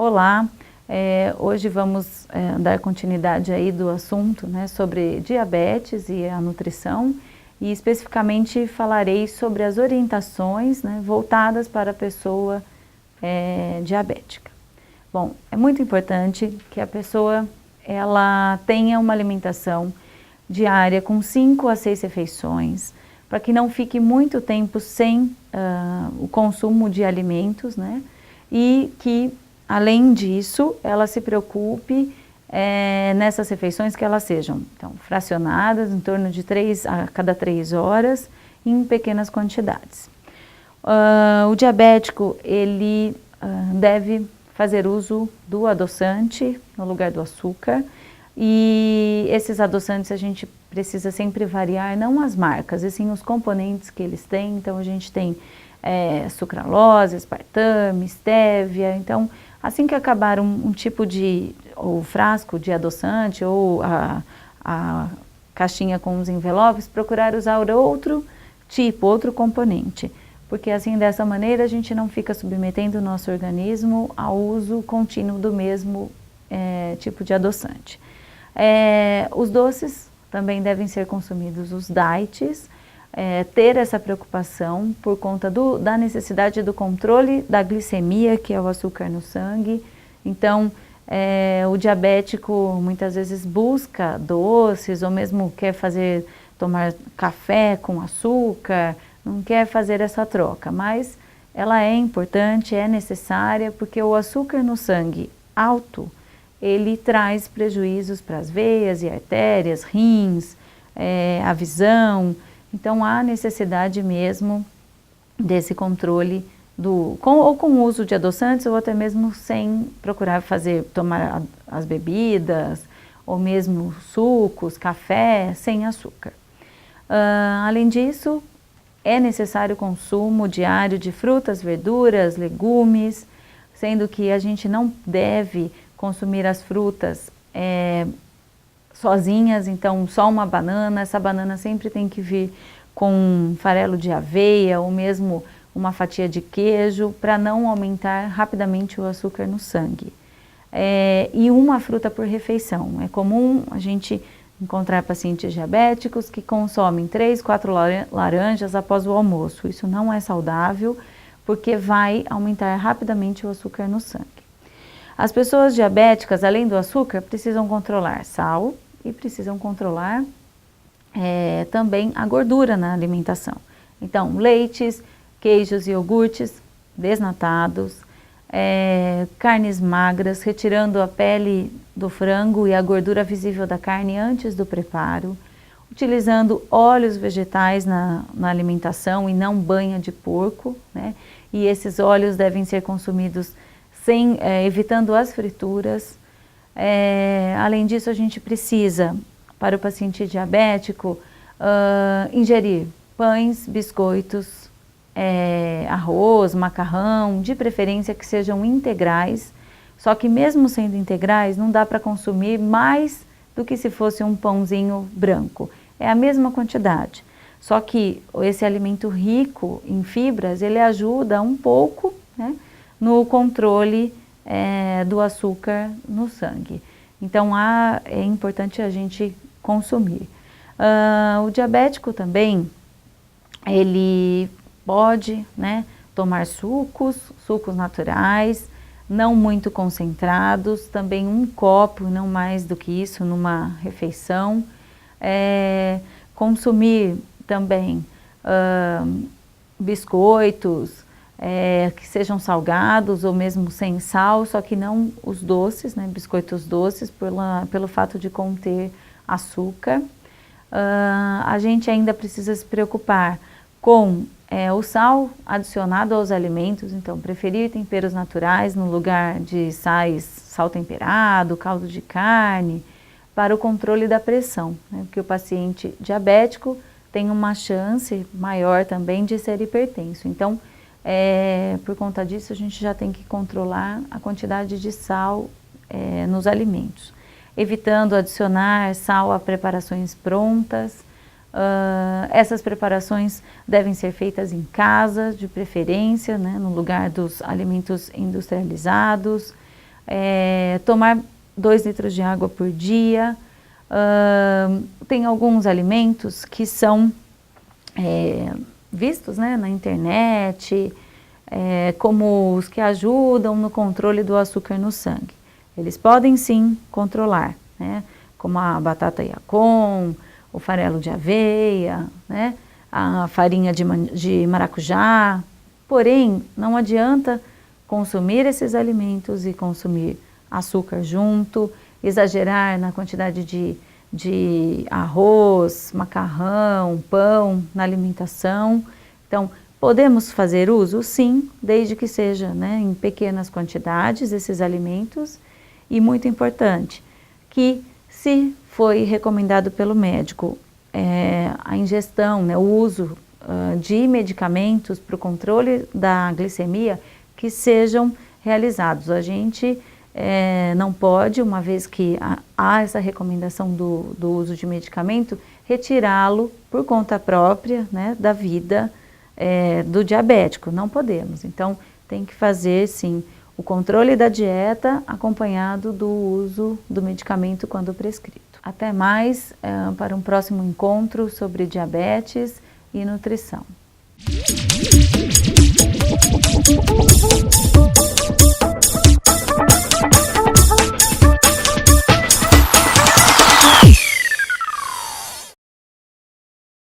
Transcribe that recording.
Olá, hoje vamos dar continuidade aí do assunto, né, sobre diabetes e a nutrição, e especificamente falarei sobre as orientações, né, voltadas para a pessoa diabética. Bom, é muito importante que a pessoa ela tenha uma alimentação diária com 5 a 6 refeições, para que não fique muito tempo sem o consumo de alimentos, né? E que, além disso, ela se preocupe nessas refeições que elas sejam então, fracionadas, em torno de 3 a cada 3 horas, em pequenas quantidades. O diabético, ele deve fazer uso do adoçante no lugar do açúcar, e esses adoçantes a gente precisa sempre variar, não as marcas, e sim os componentes que eles têm. Então a gente tem sucralose, aspartame, estévia. Então assim que acabar um tipo de ou frasco de adoçante ou a caixinha com os envelopes, procurar usar outro tipo, outro componente, porque assim dessa maneira a gente não fica submetendo o nosso organismo ao uso contínuo do mesmo tipo de adoçante. Os doces também devem ser consumidos, os diets, ter essa preocupação por conta da necessidade do controle da glicemia, que é o açúcar no sangue. Então, o diabético muitas vezes busca doces ou mesmo quer tomar café com açúcar, não quer fazer essa troca, mas ela é importante, é necessária, porque o açúcar no sangue alto, ele traz prejuízos para as veias e artérias, rins, a visão. Então há necessidade mesmo desse controle ou com o uso de adoçantes ou até mesmo sem procurar tomar as bebidas ou mesmo sucos, café, sem açúcar. Além disso, é necessário o consumo diário de frutas, verduras, legumes, sendo que a gente não deve consumir as frutas sozinhas, então só uma banana. Essa banana sempre tem que vir com um farelo de aveia ou mesmo uma fatia de queijo, para não aumentar rapidamente o açúcar no sangue. E uma fruta por refeição. É comum a gente encontrar pacientes diabéticos que consomem 3, 4 laranjas após o almoço. Isso não é saudável, porque vai aumentar rapidamente o açúcar no sangue. As pessoas diabéticas, além do açúcar, precisam controlar sal e precisam controlar também a gordura na alimentação. Então, leites, queijos e iogurtes desnatados, carnes magras, retirando a pele do frango e a gordura visível da carne antes do preparo, utilizando óleos vegetais na alimentação e não banha de porco, né? E esses óleos devem ser consumidos evitando as frituras. Além disso, a gente precisa, para o paciente diabético, ingerir pães, biscoitos, arroz, macarrão, de preferência que sejam integrais. Só que mesmo sendo integrais, não dá para consumir mais do que se fosse um pãozinho branco. É a mesma quantidade. Só que esse alimento rico em fibras, ele ajuda um pouco, né, no controle do açúcar no sangue. Então é importante a gente consumir. O diabético também, ele pode, né, tomar sucos naturais, não muito concentrados, também um copo, não mais do que isso, numa refeição. Consumir também biscoitos, que sejam salgados ou mesmo sem sal, só que não os doces, né, biscoitos doces, pelo fato de conter açúcar. A gente ainda precisa se preocupar com o sal adicionado aos alimentos, então preferir temperos naturais no lugar de sal temperado, caldo de carne, para o controle da pressão, né? Porque o paciente diabético tem uma chance maior também de ser hipertenso. Então, por conta disso, a gente já tem que controlar a quantidade de sal nos alimentos, evitando adicionar sal a preparações prontas. Essas preparações devem ser feitas em casa, de preferência, né, no lugar dos alimentos industrializados. tomar 2 litros de água por dia. Tem alguns alimentos que são vistos, né, na internet, como os que ajudam no controle do açúcar no sangue. Eles podem sim controlar, né, como a batata Yacon, o farelo de aveia, né, a farinha de maracujá. Porém, não adianta consumir esses alimentos e consumir açúcar junto, exagerar na quantidade de arroz, macarrão, pão na alimentação. Então, podemos fazer uso? Sim, desde que seja, né, em pequenas quantidades esses alimentos. E muito importante, que se foi recomendado pelo médico a ingestão, né, o uso de medicamentos para o controle da glicemia, que sejam realizados. A gente não pode, uma vez que há essa recomendação do uso de medicamento, retirá-lo por conta própria, né, da vida do diabético. Não podemos. Então, tem que fazer, sim, o controle da dieta acompanhado do uso do medicamento quando prescrito. Até mais para um próximo encontro sobre diabetes e nutrição.